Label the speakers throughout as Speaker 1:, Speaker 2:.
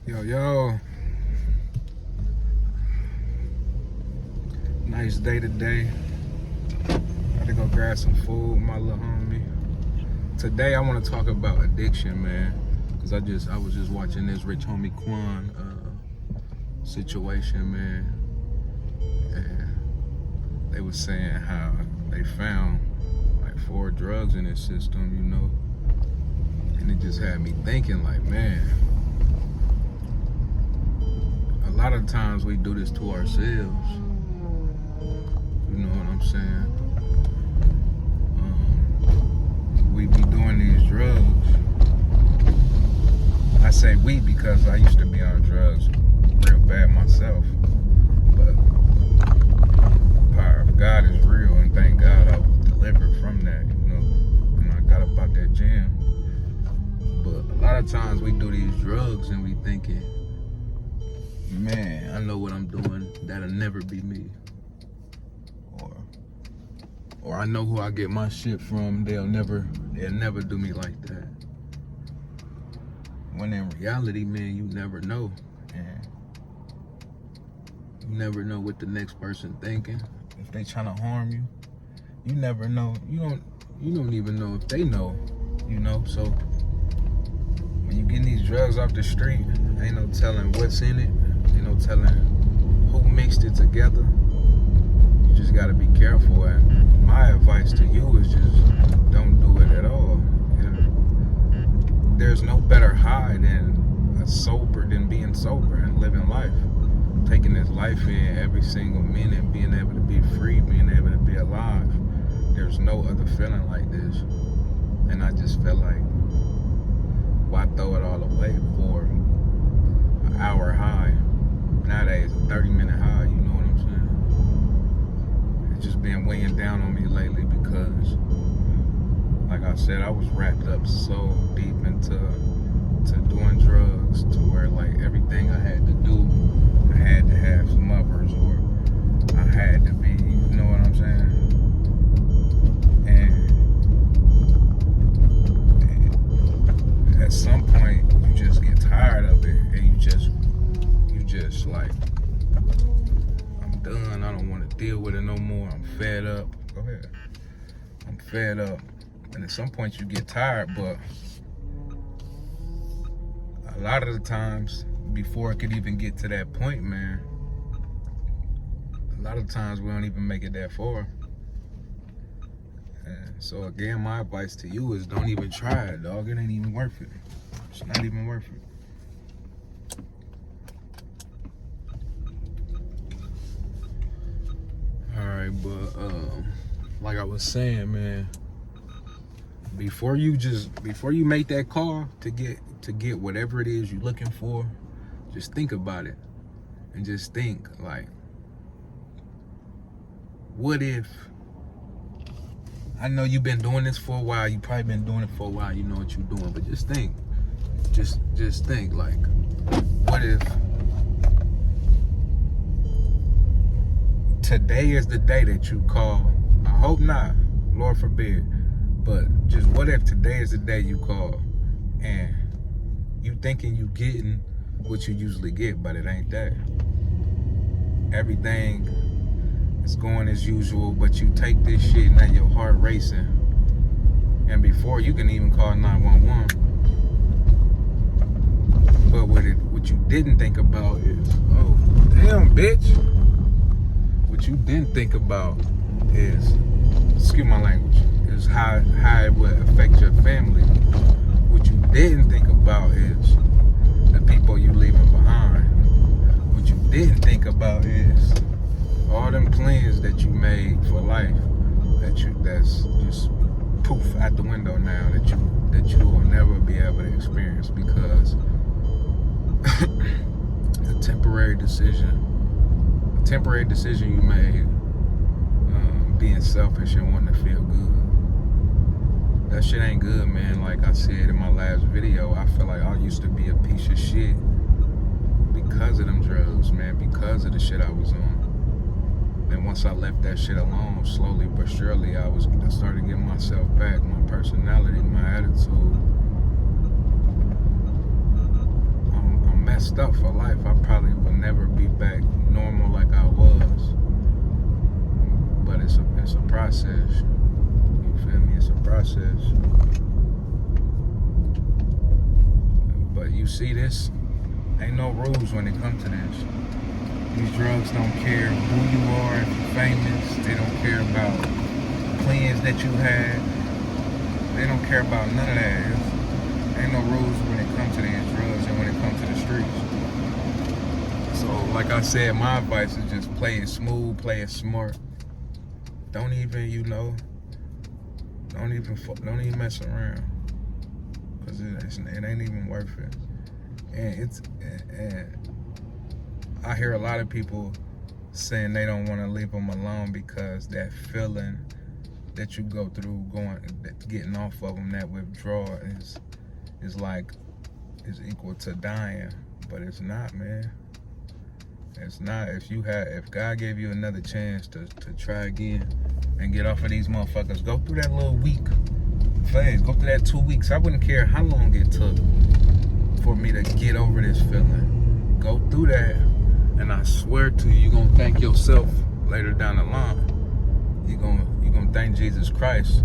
Speaker 1: Yo, nice day today. Had to go grab some food with my little homie. Today I want to talk about addiction, man, because I was just watching this Rich Homie Quan situation, man, and they was saying how they found like 4 drugs in his system, you know, and it just had me thinking, like, man, a lot of times we do this to ourselves. You know what I'm saying? We be doing these drugs. I say we because I used to be on drugs real bad myself. But the power of God is real, and thank God I was delivered from that, you know, and I got up out that jam. But a lot of times we do these drugs and we thinking, man, I know what I'm doing. That'll never be me. Or I know who I get my shit from. They'll never do me like that. When in reality, man, you never know. And you never know what the next person thinking. If they trying to harm you, you never know. You don't even know if they know, you know. So when you getting these drugs off the street, ain't no telling what's in it. Ain't no telling who mixed it together. You just gotta be careful. And my advice to you is just don't do it at all. And there's no better high than being sober and living life, taking this life in every single minute, being able to be free, being able to be alive. There's no other feeling like this. And I just felt like, why throw it all away for an hour high? Nowadays, a 30-minute high, you know what I'm saying? It's just been weighing down on me lately because, like I said, I was wrapped up so deep into doing drugs to where, like, everything I had to do, I had to have some uppers, or I had to be, you know what I'm saying? And at some point, you just get tired of it, and you just like, I'm done. I don't want to deal with it no more. I'm fed up. Go ahead. I'm fed up. And at some point, you get tired, but a lot of the times, before it could even get to that point, man, a lot of times we don't even make it that far. And so again, my advice to you is don't even try it, dog. It ain't even worth it. It's not even worth it. All right, but like I was saying, man, before you make that call to get whatever it is you're looking for, just think about it, and just think, like, what if, I know you've been doing this for a while, you probably been doing it for a while, you know what you're doing, but just think, just think, like, what if today is the day that you call? I hope not, Lord forbid, but just what if today is the day you call and you thinking you getting what you usually get, but it ain't that. Everything is going as usual, but you take this shit and now your heart racing. And before you can even call 911. But what you didn't think about is, oh, damn, bitch. What you didn't think about is, excuse my language, is how it would affect your family. What you didn't think about is the people you leaving behind. What you didn't think about is all them plans that you made for life that's just poof out the window now, that you will never be able to experience because a temporary decision you made, being selfish and wanting to feel good. That shit ain't good, man. Like I said in my last video, I feel like I used to be a piece of shit because of them drugs, man, because of the shit I was on. And once I left that shit alone, slowly but surely, I started getting myself back, my personality, my attitude. I'm stuck for life. I probably will never be back normal like I was. But it's a process. You feel me? It's a process. But you see this? Ain't no rules when it comes to this. These drugs don't care who you are, if you're famous. They don't care about plans that you had. They don't care about none of that. Ain't no rules when it comes to these drugs and when it comes to the streets. So, like I said, my advice is just play it smooth, play it smart. Don't even, don't even mess around, cause it ain't even worth it. And I hear a lot of people saying they don't want to leave them alone because that feeling that you go through getting off of them, that withdrawal is equal to dying. But it's not, man. It's not. If God gave you another chance to try again and get off of these motherfuckers, go through that little week phase, go through that 2 weeks. I wouldn't care how long it took for me to get over this feeling. Go through that, and I swear to you, you're gonna thank yourself later down the line. You're gonna thank Jesus Christ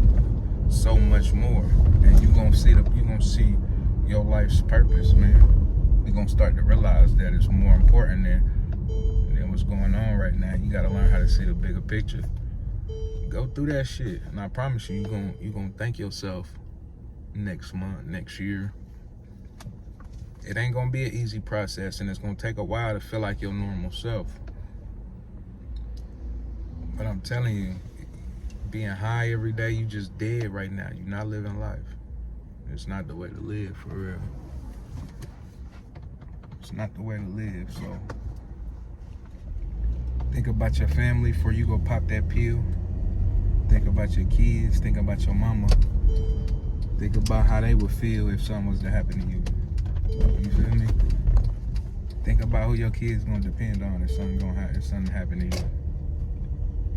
Speaker 1: so much more, and you're gonna see your life's purpose, man. You're gonna start to realize that it's more important than what's going on right now. You gotta learn how to see the bigger picture. Go through that shit, and I promise you, you're gonna thank yourself next month, next year. It ain't gonna be an easy process, and it's gonna take a while to feel like your normal self. But I'm telling you, being high every day, you just dead right now. You're not living life. It's not the way to live, for real. It's not the way to live. So think about your family before you go pop that pill. Think about your kids. Think about your mama. Think about how they would feel if something was to happen to you. You feel me? Think about who your kids gonna depend on if something happen to you.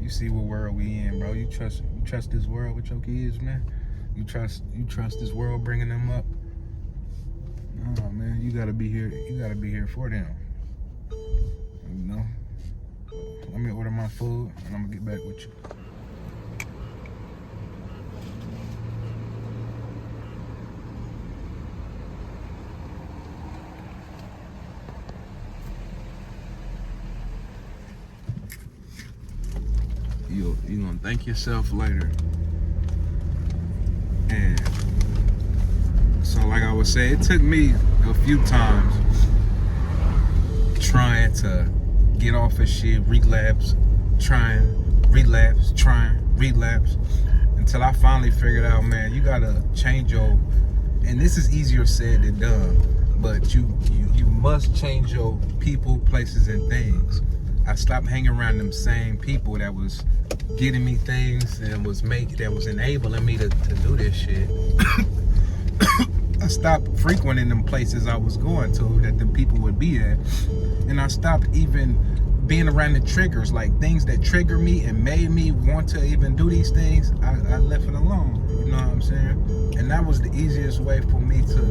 Speaker 1: You see what world we in, bro. You trust this world with your kids, man. You trust this world bringing them up. No, man. You gotta be here. You gotta be here for them. You know. Let me order my food, and I'm gonna get back with you. You're gonna thank yourself later. And so, like I was saying, it took me a few times trying to get off of shit, relapse, until I finally figured out, man, you gotta change and this is easier said than done, but you must change your people, places, and things. I stopped hanging around them same people that was getting me things and that was enabling me to do this shit. I stopped frequenting them places I was going to that them people would be at, and I stopped even being around the triggers, like things that trigger me and made me want to even do these things. I left it alone. You know what I'm saying? And that was the easiest way for me to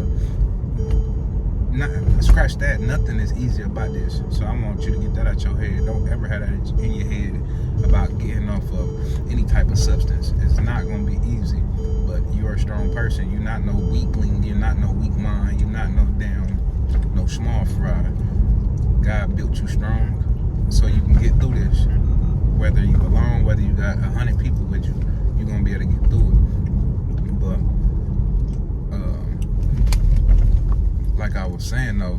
Speaker 1: not scratch that. Nothing is easy about this. So I want you to get that out your head. Don't ever have that in your head about getting off of any type of substance. It's not going to be easy, but you're a strong person. You're not no weakling. You're not no weak mind. You're not no small fry. God built you strong so you can get through this. Whether you alone, whether you got 100 people with you, you're going to be able to get through it. But like I was saying though,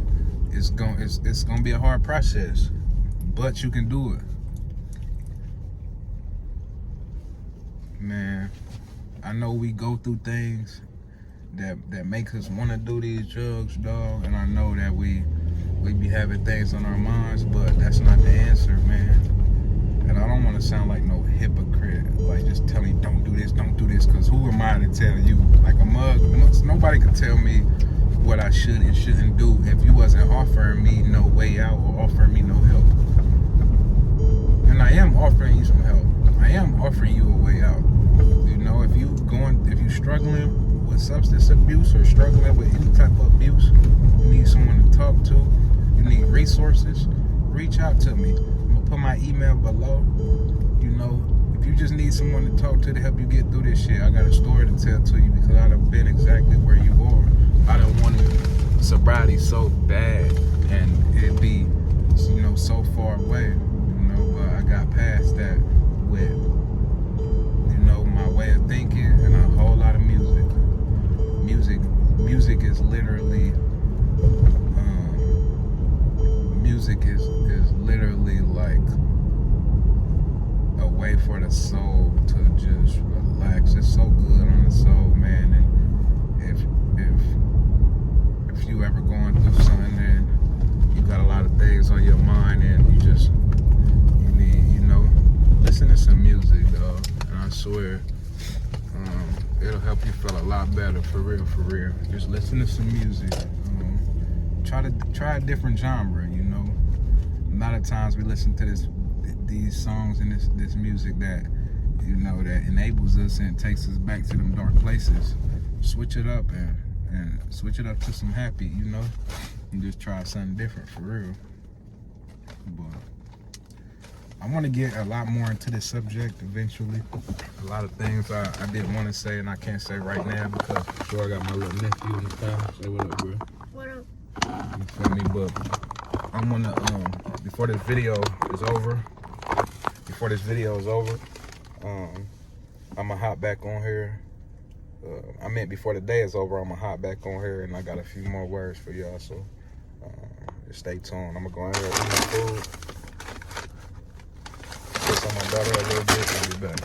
Speaker 1: it's gonna be a hard process, but you can do it. Man, I know we go through things that make us want to do these drugs, dog, and I know that we be having things on our minds, but that's not the answer, man. And I don't want to sound like no hypocrite, like just telling you don't do this, because who am I to tell you? Like a mug, nobody can tell me what I should and shouldn't do if you wasn't offering me no way out or offering me no help. And I am offering you some help. I am offering you a way out. You know, if you struggling with substance abuse or struggling with any type of abuse, you need someone to talk to, resources, reach out to me. I'm gonna put my email below. You know, if you just need someone to talk to help you get through this shit, I got a story to tell to you because I done been exactly where you are. I done wanted sobriety so bad and it be, you know, so far away, you know, but I got past that with, you know, my way of thinking and a whole lot of music. Music is literally, music is literally like a way for the soul to just relax. It's so good on the soul, man. And if you ever going through something and you got a lot of things on your mind and you need, you know, listen to some music, dog. And I swear, it'll help you feel a lot better, for real, for real. Just listen to some music. Try a different genre, you know. A lot of times we listen to these songs and this music that, you know, that enables us and takes us back to them dark places. Switch it up and switch it up to some happy, you know, and just try something different, for real. But I want to get a lot more into this subject eventually. A lot of things I didn't want to say and I can't say right now because I'm sure I got my little nephew in the car. Say what up, bro. What up? You feel me? But I'm gonna before this video is over, I'm gonna hop back on here. I meant before the day is over, I'm gonna hop back on here and I got a few more words for y'all. So just stay tuned. I'm gonna go in here and eat my food. On my daughter a little bit and be back.